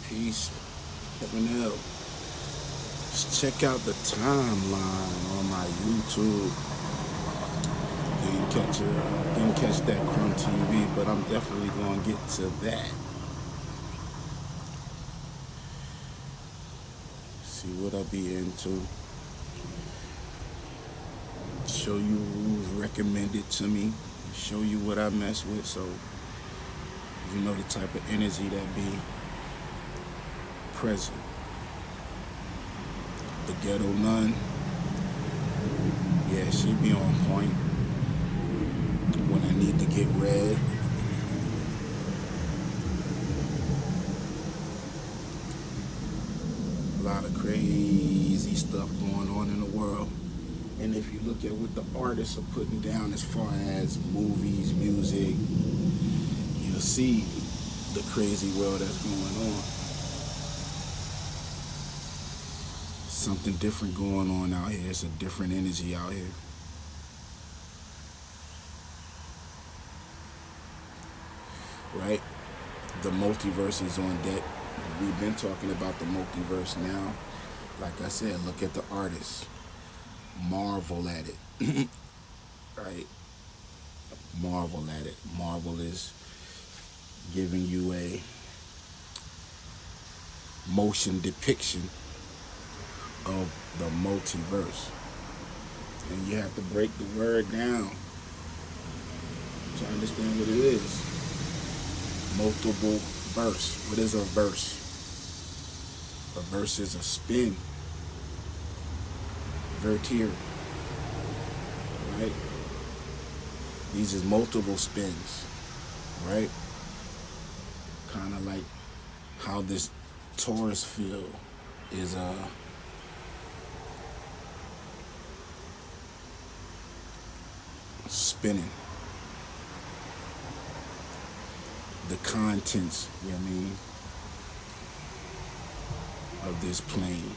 Peace. Kevin L. Just check out the timeline on my YouTube. Didn't catch that Crumb TV, but I'm definitely gonna get to that. See what I be into. Show you who's recommended to me. Show you what I mess with, so you know the type of energy that be present. The ghetto nun, yeah, she be on point when I need to get read. A lot of crazy stuff going on in the world. And if you look at what the artists are putting down as far as movies, music, you'll see the crazy world that's going on. Something different going on out here. It's a different energy out here. Right? The multiverse is on deck. We've been talking about the multiverse now. Like I said, look at the artists. Marvel at it. Right? Marvel at it. Marvel is giving you a motion depiction of the multiverse. And you have to break the word down to understand what it is. Multiple verse. What is a verse? A verse is a spin. Vertier. Right? These is multiple spins. Right? Kind of like how this Taurus field is spinning. The contents, you know what I mean, of this plane.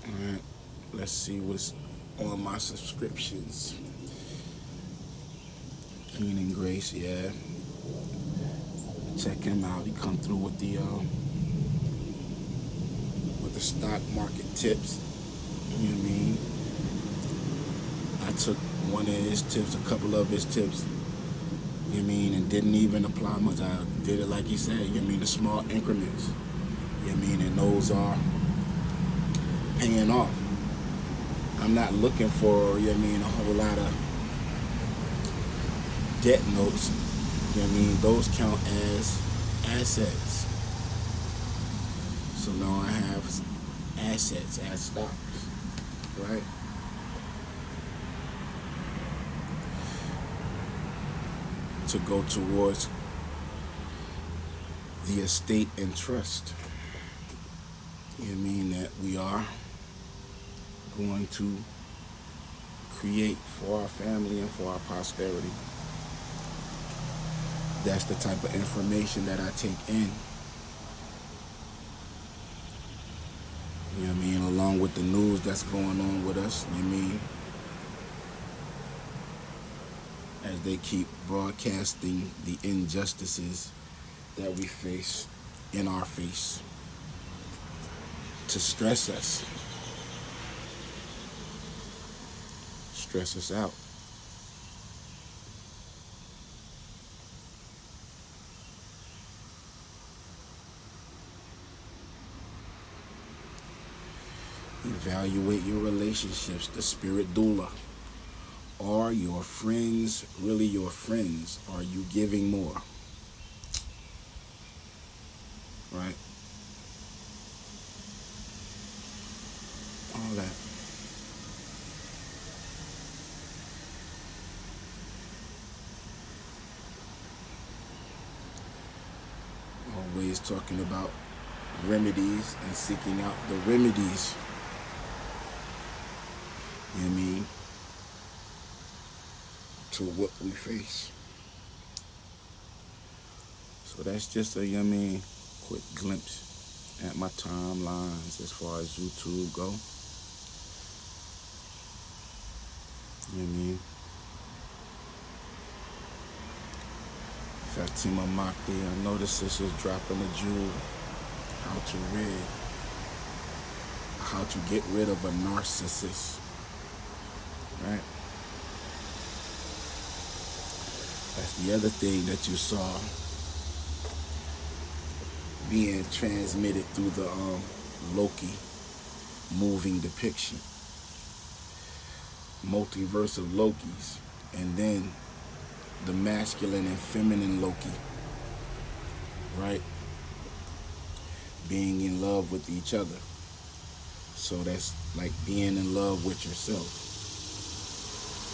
Alright, let's see what's on my subscriptions. Keen and Grace, yeah. Check him out. He come through with the stock market tips. You know what I mean? I took one of his tips, a couple of his tips, you know what I mean, and didn't even apply much. I did it like he said, you know what I mean, the small increments. You know what I mean? And those are paying off. I'm not looking for, you know what I mean, a whole lot of debt notes. You know what I mean? Those count as assets. So now I have assets as stocks, right? To go towards the estate and trust. You know what I mean? That we are going to create for our family and for our posterity. That's the type of information that I take in. You know what I mean? Along with the news that's going on with us, you know what I mean? As they keep broadcasting the injustices that we face in our face to stress us. Stress us out. Evaluate your relationships. The spirit doula. Are your friends really your friends? Are you giving more? Right? All that. Always talking about remedies and seeking out the remedies. You know what I mean? To what we face. So that's just a, you know what I mean, quick glimpse at my timelines as far as YouTube go. You You know what I mean? Fatima Makti, I know the sister's dropping a jewel. How to get rid of a narcissist. Right? That's the other thing that you saw being transmitted through the Loki moving depiction. Multiverse of Lokis. And then the masculine and feminine Loki. Right? Being in love with each other. So that's like being in love with yourself.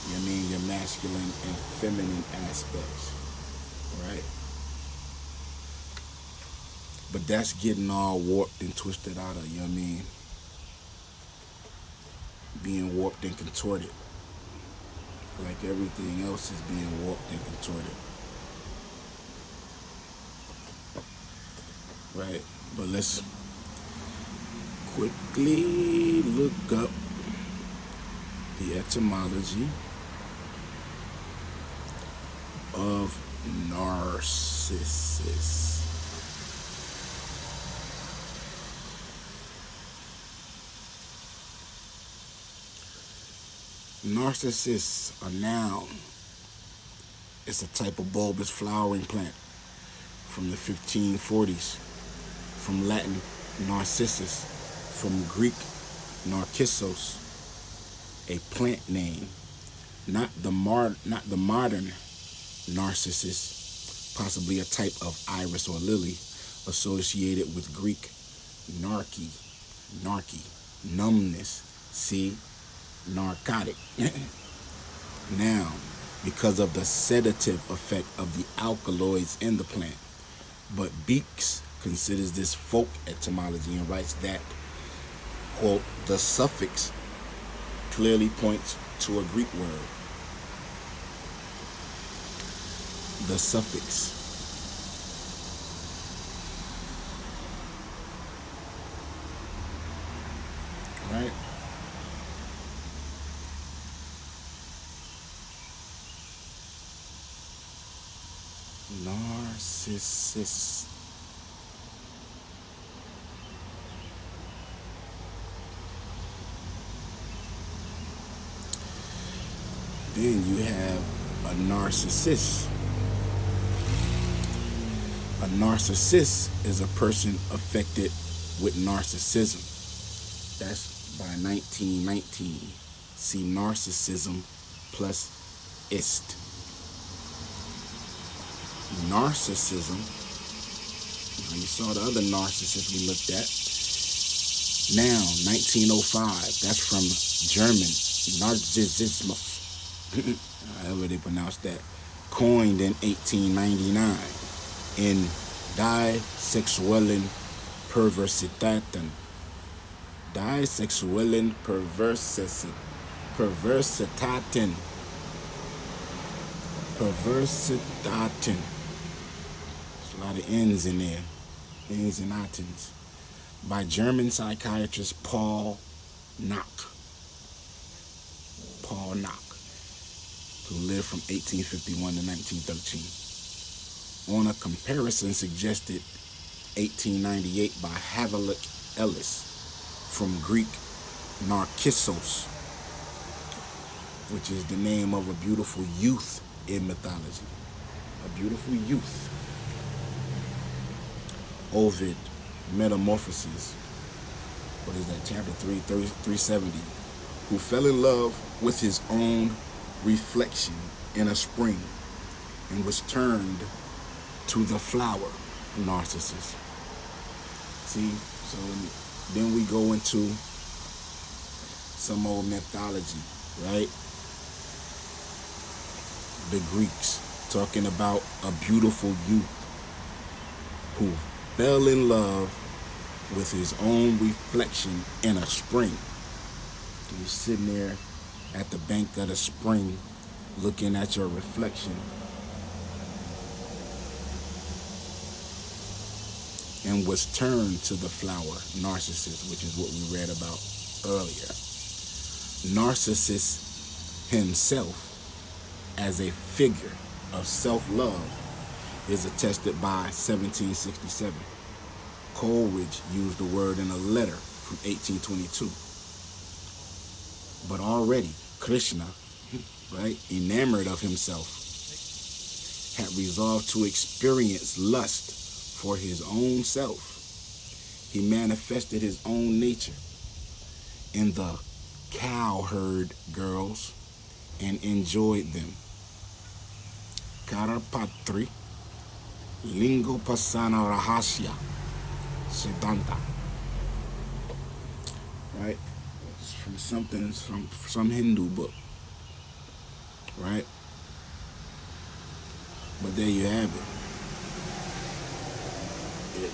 You know what I mean? Your masculine and feminine aspects. Right? But that's getting all warped and twisted out of, you know what I mean? Being warped and contorted. Like everything else is being warped and contorted. Right? But let's quickly look up the etymology of narcissist. Narcissus, a noun, is a type of bulbous flowering plant from the 1540s, from Latin narcissus, from Greek narcissos, a plant name, not the modern narcissus, possibly a type of iris or lily associated with Greek narche, numbness, see, narcotic. Now, because of the sedative effect of the alkaloids in the plant. But Beeks considers this folk etymology and writes that, quote, the suffix clearly points to a Greek word. The suffix. Right? Narcissist. Then you have a narcissist. A narcissist is a person affected with narcissism. That's by 1919. See narcissism plus ist. Narcissism. Now you saw the other narcissist we looked at. Now, 1905. That's from German. Narcissism. However they pronounce that. Coined in 1899 in Die sexuellen Perversitäten. Die sexuellen Perversitäten. Perversitäten. There's a lot of N's in there. N's and Atens. By German psychiatrist Paul Nack. Paul Nack, who lived from 1851 to 1913. On a comparison suggested 1898 by Havelock Ellis from Greek Narcissos, which is the name of a beautiful youth in mythology. A beautiful youth. Ovid, Metamorphoses, what is that, chapter 370, who fell in love with his own reflection in a spring and was turned to the flower, Narcissus. See, so then we go into some old mythology, right? The Greeks talking about a beautiful youth who fell in love with his own reflection in a spring. You're sitting there at the bank of the spring looking at your reflection and was turned to the flower, Narcissus, which is what we read about earlier. Narcissus himself as a figure of self-love is attested by 1767. Coleridge used the word in a letter from 1822. But already Krishna, right, enamored of himself, had resolved to experience lust for his own self. He manifested his own nature in the cowherd girls and enjoyed them. Karapatri, Lingo Pasana Rahasya, Siddhanta. Right? It's from something, from some Hindu book. Right? But there you have it. It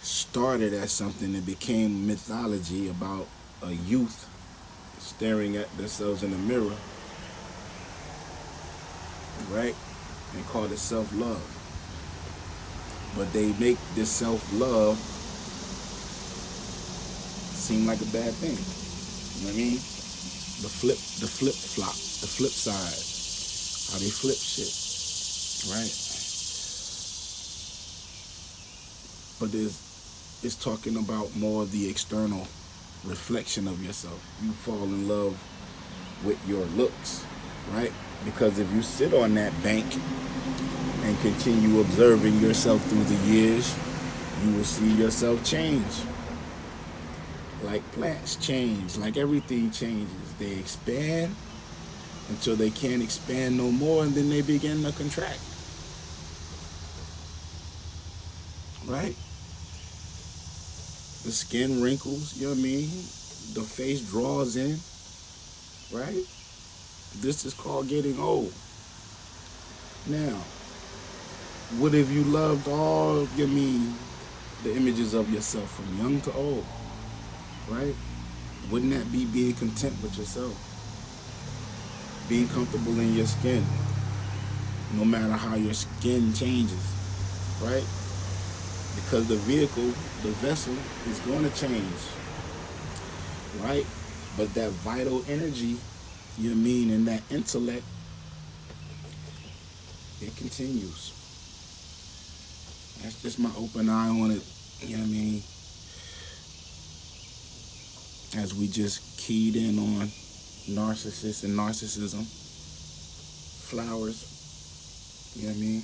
started as something that became mythology about a youth staring at themselves in the mirror, right? And called it self-love. But they make this self-love seem like a bad thing. You know what I mean? The flip side. How they flip shit, right? But it's talking about more of the external reflection of yourself. You fall in love with your looks, right? Because if you sit on that bank and continue observing yourself through the years, you will see yourself change. Like plants change, like everything changes. They expand until they can't expand no more, and then they begin to contract. Right? The skin wrinkles, you know what I mean? The face draws in, right? This is called getting old. Now, what if you loved all, you mean, the images of yourself from young to old, right? Wouldn't that be being content with yourself? Being comfortable in your skin, no matter how your skin changes, right? Because the vehicle, the vessel, is going to change, right? But that vital energy, you know what I mean, and that intellect, it continues. That's just my open eye on it, you know what I mean? As we just keyed in on narcissists and narcissism, flowers, you know what I mean?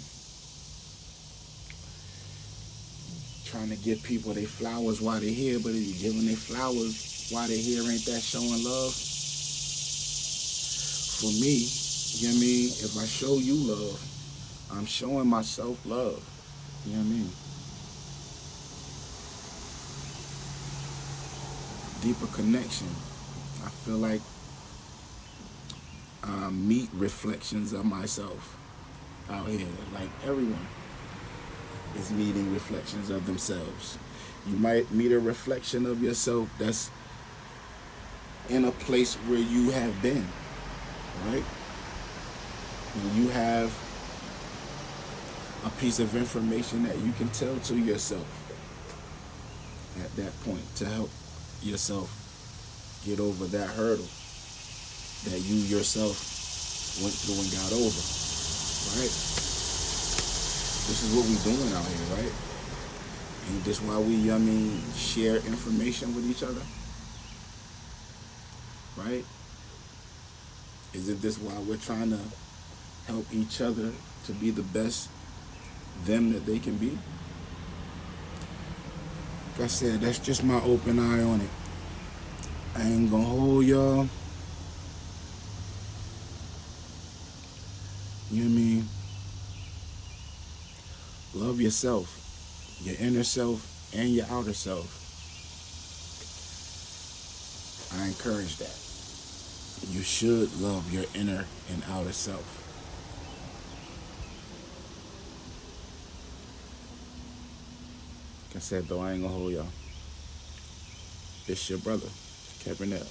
Trying to give people their flowers while they're here, but if you're giving their flowers while they're here, ain't that showing love? For me, you know what I mean? If I show you love, I'm showing myself love. You know what I mean? Deeper connection. I feel like I meet reflections of myself out here. Like everyone is meeting reflections of themselves. You might meet a reflection of yourself that's in a place where you have been, right? And you have a piece of information that you can tell to yourself at that point to help yourself get over that hurdle that you yourself went through and got over, right? This is what we're doing out here, right? Ain't this why we, I mean, share information with each other? Right? Isn't this why we're trying to help each other to be the best them that they can be? Like I said, that's just my open eye on it. I ain't gonna hold y'all. You know what I mean? Love yourself, your inner self and your outer self. I encourage that. You should love your inner and outer self. Like I said, though, I ain't gonna hold y'all. It's your brother, Kevin L.